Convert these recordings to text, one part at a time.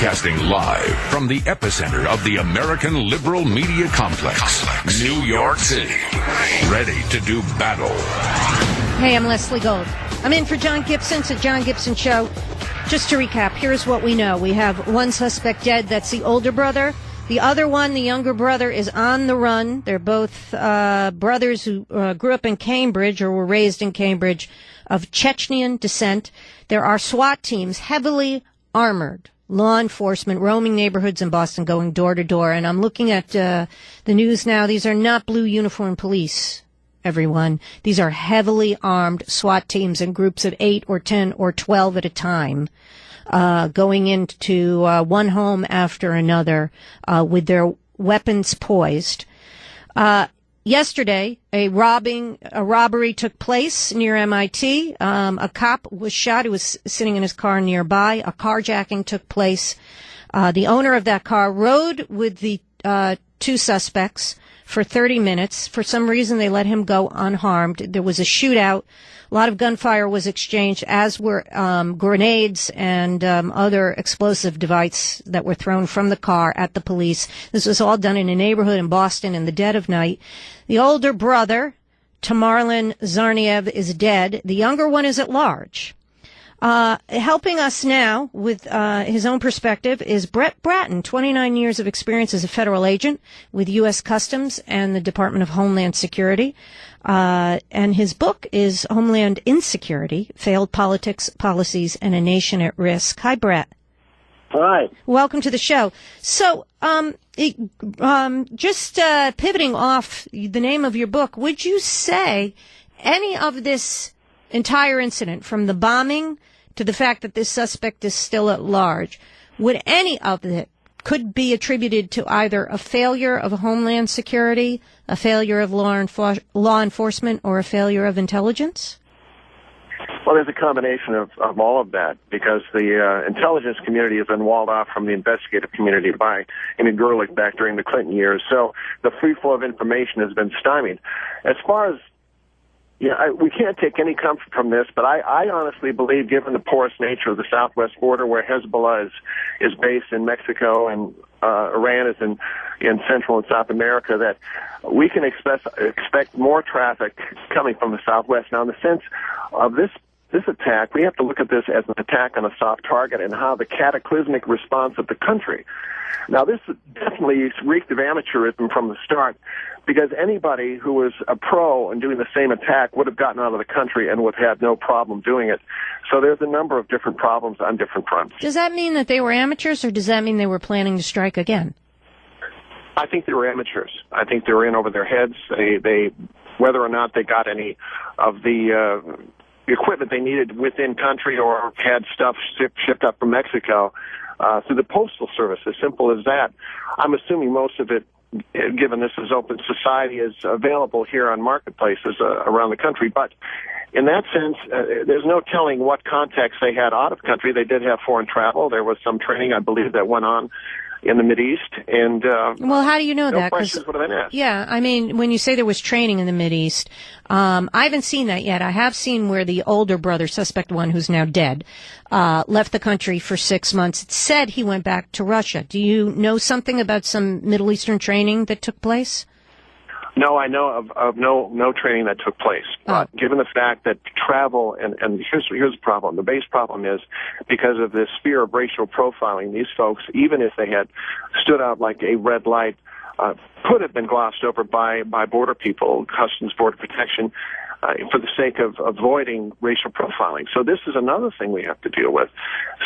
Broadcasting live from the epicenter of the American liberal media complex, New York City. Ready to do battle. Hey, I'm Leslie Gold. I'm in for John Gibson. It's a John Gibson show. Just to recap, here's what we know. We have one suspect dead. That's the older brother. The other one, the younger brother, is on the run. They're both brothers who grew up in Cambridge or were raised in Cambridge of Chechnyan descent. There are SWAT teams, heavily armored, law enforcement roaming neighborhoods in Boston, going door to door. And I'm looking at the news now. These are not blue uniform police, everyone. These are heavily armed SWAT teams in groups of 8 or 10 or 12 at a time, going into one home after another with their weapons poised. Yesterday, a robbery took place near MIT. A cop was shot who was sitting in his car nearby. A carjacking took place. The owner of that car rode with the two suspects for 30 minutes. For some reason, they let him go unharmed. There was a shootout. A lot of gunfire was exchanged, as were grenades and other explosive devices that were thrown from the car at the police. This was all done in a neighborhood in Boston in the dead of night. The older brother, Tamerlan Tsarnaev, is dead. The younger one is at large. Helping us now with his own perspective is Brett Braaten, 29 years of experience as a federal agent with U.S. Customs and the Department of Homeland Security. And his book is Homeland Insecurity, Failed Politics, Policies, and a Nation at Risk. Hi, Brett. Hi. Welcome to the show. So, just pivoting off the name of your book, would you say any of this entire incident, from the bombing to the fact that this suspect is still at large, would any of it could be attributed to either a failure of Homeland Security, a failure of law enforcement, or a failure of intelligence? Well, there's a combination of all of that, because the intelligence community has been walled off from the investigative community by Amy Gerlich back during the Clinton years. So the free flow of information has been stymied. As far as we can't take any comfort from this, but I honestly believe, given the porous nature of the southwest border, where Hezbollah is based in Mexico and Iran is in Central and South America, that we can expect more traffic coming from the southwest. Now, in the sense of this attack, we have to look at this as an attack on a soft target and how the cataclysmic response of the country. Now, this definitely reeked of amateurism from the start, because anybody who was a pro in doing the same attack would have gotten out of the country and would have had no problem doing it. So there's a number of different problems on different fronts. Does that mean that they were amateurs, or does that mean they were planning to strike again? I think they were amateurs. I think they were in over their heads. They whether or not they got any of the equipment they needed within country or had stuff shipped up from Mexico through the Postal Service, as simple as that. I'm assuming most of it, given this is open society, is available here on marketplaces around the country. But in that sense, there's no telling what context they had out of country. They did have foreign travel. There was some training, I believe, that went on in the Mideast, and well, how do you know no that? questions would have been asked. Yeah, I mean, when you say there was training in the Mideast, I haven't seen that yet. I have seen where the older brother, suspect one, who's now dead, left the country for 6 months. It said he went back to Russia. Do you know something about some Middle Eastern training that took place? No, I know of no training that took place. But given the fact that travel, and here's the problem. The base problem is, because of this fear of racial profiling, these folks, even if they had stood out like a red light, could have been glossed over by border people, Customs Border Protection, for the sake of avoiding racial profiling. So this is another thing we have to deal with.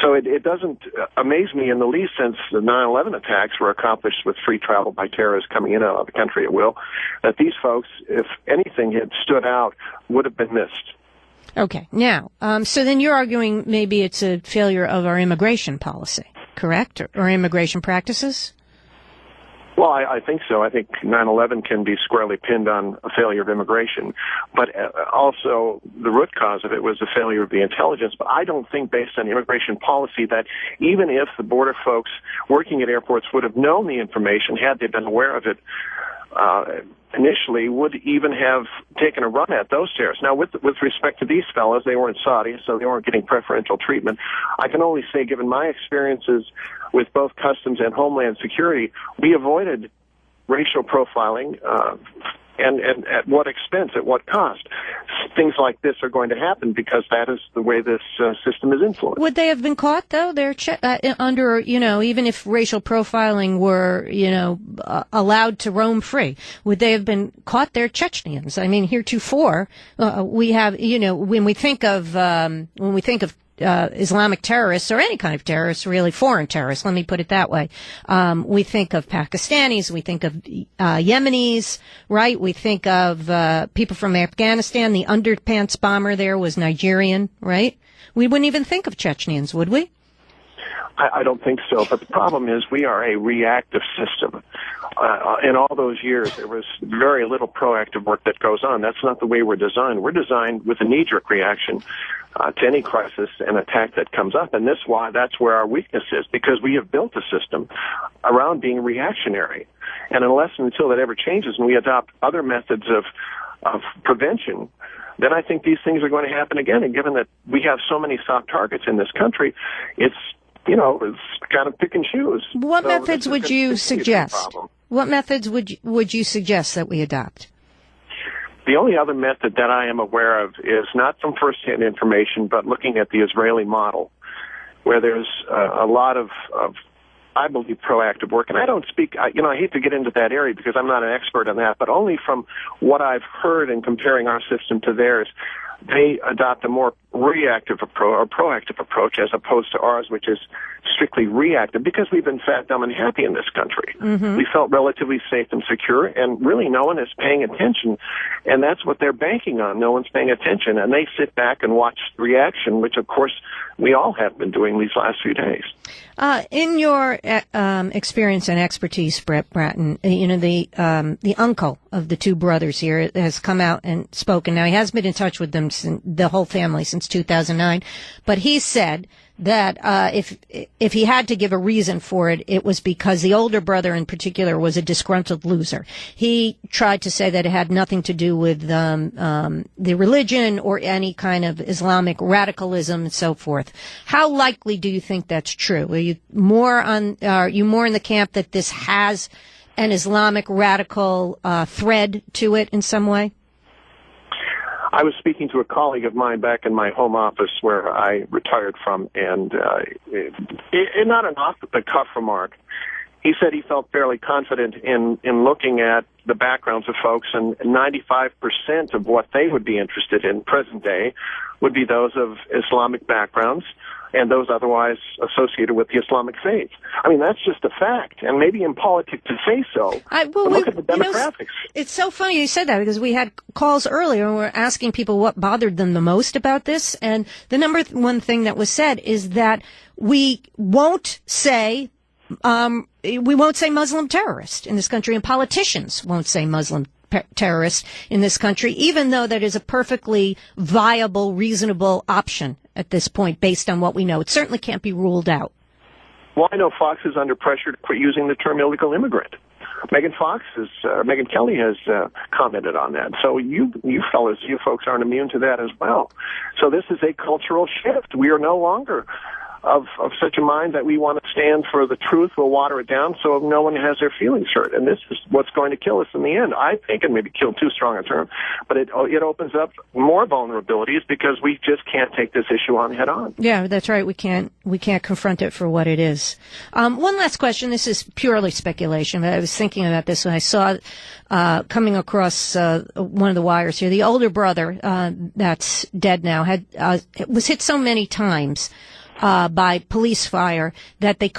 So it doesn't amaze me in the least, since the 9/11 attacks were accomplished with free travel by terrorists coming in and out of the country at will, that these folks, if anything had stood out, would have been missed. Okay. Now, so then you're arguing maybe it's a failure of our immigration policy, correct? Or immigration practices? Well, I think so. I think 9/11 can be squarely pinned on a failure of immigration, but also the root cause of it was a failure of the intelligence. But I don't think, based on immigration policy, that even if the border folks working at airports would have known the information, had they been aware of it, initially would even have taken a run at those terrorists. Now, with respect to these fellows, they weren't Saudi, so they weren't getting preferential treatment. I can only say, given my experiences with both Customs and Homeland Security, we avoided racial profiling, and at what expense, at what cost. Things like this are going to happen because that is the way this system is influenced. Would they have been caught, though? They're under, even if racial profiling were, allowed to roam free, would they have been caught? They're Chechens. I mean, heretofore, we have, when we think of Islamic terrorists, or any kind of terrorists, really foreign terrorists, let me put it that way. We think of Pakistanis, we think of Yemenis, right? We think of people from Afghanistan. The underpants bomber there was Nigerian, right? We wouldn't even think of Chechens, would we? I don't think so, but the problem is we are a reactive system. In all those years, there was very little proactive work that goes on. That's not the way we're designed. We're designed with a knee-jerk reaction to any crisis and attack that comes up, and that's where our weakness is, because we have built a system around being reactionary. And unless and until that ever changes and we adopt other methods of prevention, then I think these things are going to happen again. And given that we have so many soft targets in this country, it's kind of pick and choose. What methods would you suggest? What methods would you suggest that we adopt? The only other method that I am aware of is not from first-hand information, but looking at the Israeli model, where there's a lot of I believe, proactive work. And I don't speak, I hate to get into that area because I'm not an expert on that, but only from what I've heard in comparing our system to theirs, they adopt a more reactive approach or proactive approach as opposed to ours, which is strictly reactive, because we've been fat, dumb, and happy in this country. Mm-hmm. We felt relatively safe and secure, and really no one is paying attention, and that's what they're banking on. No one's paying attention, and they sit back and watch the reaction, which, of course, we all have been doing these last few days. In your experience and expertise, Brett Braaten, the uncle of the two brothers here has come out and spoken. Now, he has been in touch with them, the whole family, since 2009, but he said that if he had to give a reason for it, it was because the older brother in particular was a disgruntled loser. He tried to say that it had nothing to do with the religion or any kind of Islamic radicalism and so forth. How likely do you think that's true? Are you more in the camp that this has an Islamic radical thread to it in some way? I was speaking to a colleague of mine back in my home office where I retired from, and not an off-the-cuff remark. He said he felt fairly confident in looking at the backgrounds of folks, and 95% of what they would be interested in present day would be those of Islamic backgrounds and those otherwise associated with the Islamic faith. I mean, that's just a fact, and maybe impolitic to say so. Look at the demographics. It's so funny you said that, because we had calls earlier and we're asking people what bothered them the most about this, and the number one thing that was said is that we won't say Muslim terrorist in this country, and politicians won't say Muslim terrorist in this country, even though that is a perfectly viable, reasonable option at this point, based on what we know. It certainly can't be ruled out. Well, I know Fox is under pressure to quit using the term illegal immigrant. Megan Kelly has commented on that. So you folks aren't immune to that as well. So this is a cultural shift. We are no longer of such a mind that we want to stand for the truth. We'll water it down so no one has their feelings hurt. And this is what's going to kill us in the end, I think, and maybe kill too strong a term, but it opens up more vulnerabilities because we just can't take this issue on head on. Yeah, that's right. We can't confront it for what it is. One last question. This is purely speculation, but I was thinking about this when I saw coming across one of the wires here. The older brother that's dead now was hit so many times by police fire that they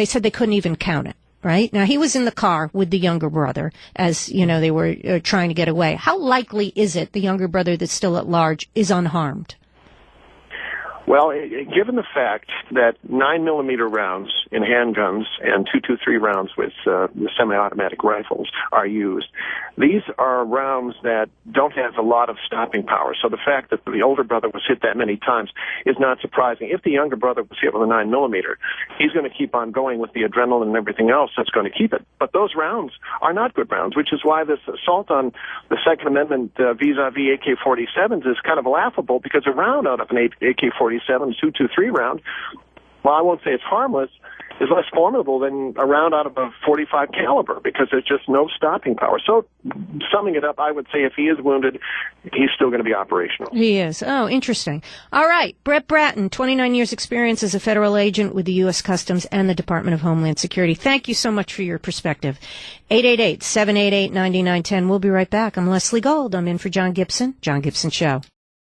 said they couldn't even count it. Right? Now, he was in the car with the younger brother as, they were trying to get away. How likely is it the younger brother that's still at large is unharmed? Well, given the fact that 9mm rounds in handguns and .223 rounds with semi-automatic rifles are used, these are rounds that don't have a lot of stopping power. So the fact that the older brother was hit that many times is not surprising. If the younger brother was hit with a 9mm, he's going to keep on going with the adrenaline and everything else that's going to keep it. But those rounds are not good rounds, which is why this assault on the Second Amendment vis-a-vis AK-47s is kind of laughable, because a round out of an AK-47 .223 round, well, I won't say it's harmless, is less formidable than a round out of a .45 caliber, because there's just no stopping power. So, summing it up, I would say if he is wounded, he's still going to be operational. He is. Oh, interesting. All right. Brett Braaten, 29 years experience as a federal agent with the U.S. Customs and the Department of Homeland Security. Thank you so much for your perspective. 888-788-9910. We'll be right back. I'm Leslie Gold. I'm in for John Gibson. John Gibson Show.